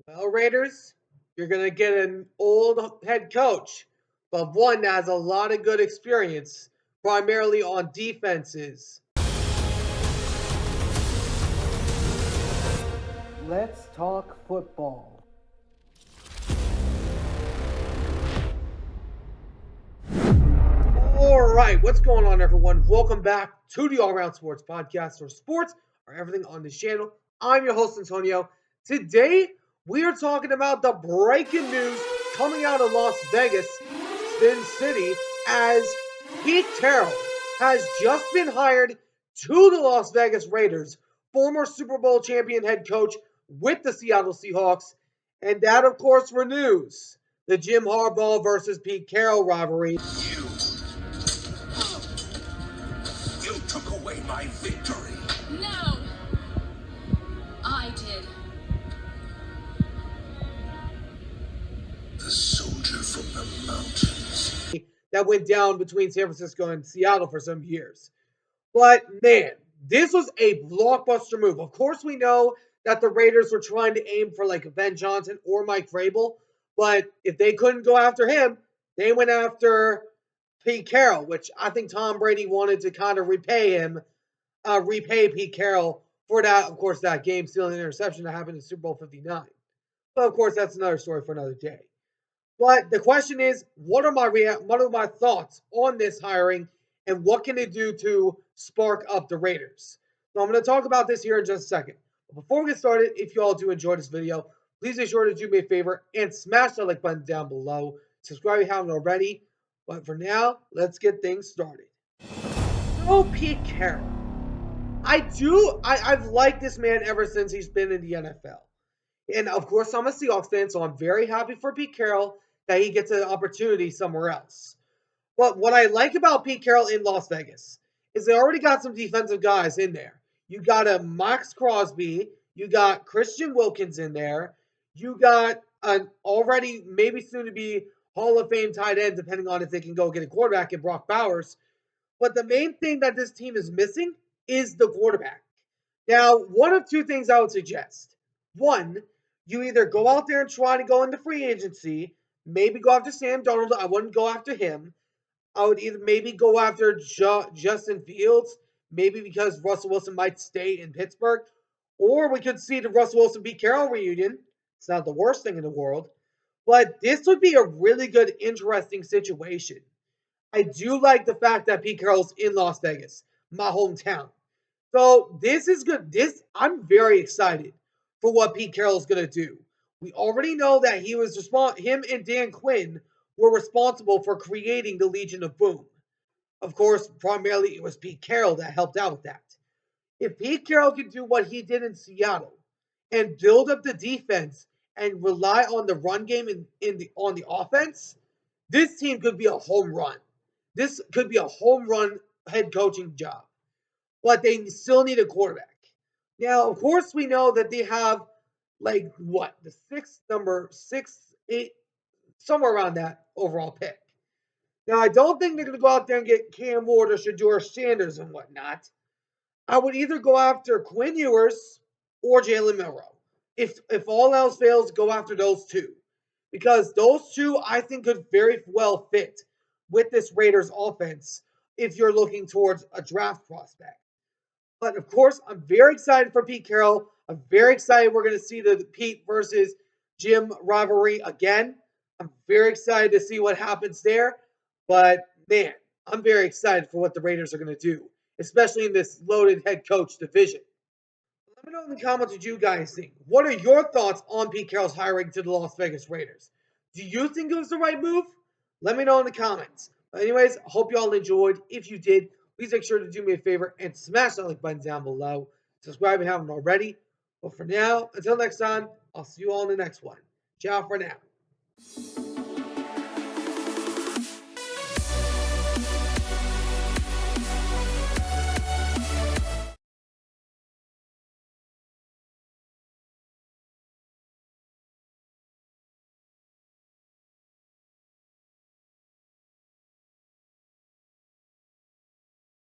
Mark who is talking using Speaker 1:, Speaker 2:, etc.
Speaker 1: Well, Raiders, you're going to get an old head coach, but one that has a lot of good experience, primarily on defenses.
Speaker 2: Let's talk football.
Speaker 1: All right, what's going on, everyone? Welcome back to the All Around Sports Podcast, where sports are everything on this channel. I'm your host, Antonio. Today, we are talking about the breaking news coming out of Las Vegas, Spin City, as Pete Carroll has just been hired to the Las Vegas Raiders, former Super Bowl champion head coach with the Seattle Seahawks. And that, of course, renews the Jim Harbaugh versus Pete Carroll rivalry.
Speaker 3: You took away my victory.
Speaker 4: No! I did.
Speaker 3: The soldier from the mountains.
Speaker 1: That went down between San Francisco and Seattle for some years. But man, this was a blockbuster move. Of course, we know that the Raiders were trying to aim for like Ben Johnson or Mike Vrabel, but if they couldn't go after him, they went after Pete Carroll, which I think Tom Brady wanted to kind of repay Pete Carroll for that, of course, that game stealing interception that happened in Super Bowl 59. But of course, that's another story for another day. But the question is, what are my thoughts on this hiring, and what can it do to spark up the Raiders? So I'm going to talk about this here in just a second. But before we get started, if you all do enjoy this video, please be sure to do me a favor and smash that like button down below. Subscribe if you haven't already. But for now, let's get things started. So Pete Carroll, I've liked this man ever since he's been in the NFL. And of course, I'm a Seahawks fan, so I'm very happy for Pete Carroll that he gets an opportunity somewhere else. But what I like about Pete Carroll in Las Vegas is they already got some defensive guys in there. You got a Max Crosby, you got Christian Wilkins in there, you got an already maybe soon to be Hall of Fame tight end, depending on if they can go get a quarterback in Brock Bowers. But the main thing that this team is missing is the quarterback. Now, one of two things I would suggest. One, you either go out there and try to go into free agency, maybe go after Sam Darnold. I wouldn't go after him. I would either maybe go after Justin Fields, maybe because Russell Wilson might stay in Pittsburgh, or we could see the Russell Wilson Pete Carroll reunion. It's not the worst thing in the world, but this would be a really good, interesting situation. I do like the fact that Pete Carroll's in Las Vegas, my hometown. So this is good. I'm very excited for what Pete Carroll's going to do. We already know that him and Dan Quinn were responsible for creating the Legion of Boom. Of course, primarily it was Pete Carroll that helped out with that. If Pete Carroll can do what he did in Seattle and build up the defense and rely on the run game on the offense, this team could be a home run. This could be a home run head coaching job, but they still need a quarterback. Now, of course, we know that they have like what the number 6, 8, somewhere around that overall pick. Now, I don't think they're going to go out there and get Cam Ward or Shador Sanders and whatnot. I would either go after Quinn Ewers or Jalen Milroe. If all else fails, go after those two, because those two I think could very well fit with this Raiders offense if you're looking towards a draft prospect. But of course, I'm very excited for Pete Carroll. I'm very excited we're going to see the Pete versus Jim rivalry again. I'm very excited to see what happens there. But man, I'm very excited for what the Raiders are going to do, especially in this loaded head coach division. Let me know in the comments what you guys think. What are your thoughts on Pete Carroll's hiring to the Las Vegas Raiders? Do you think it was the right move? Let me know in the comments. But anyways, I hope you all enjoyed. If you did, please make sure to do me a favor and smash that like button down below. Subscribe if you haven't already. But for now, until next time, I'll see you all in the next one. Ciao for now.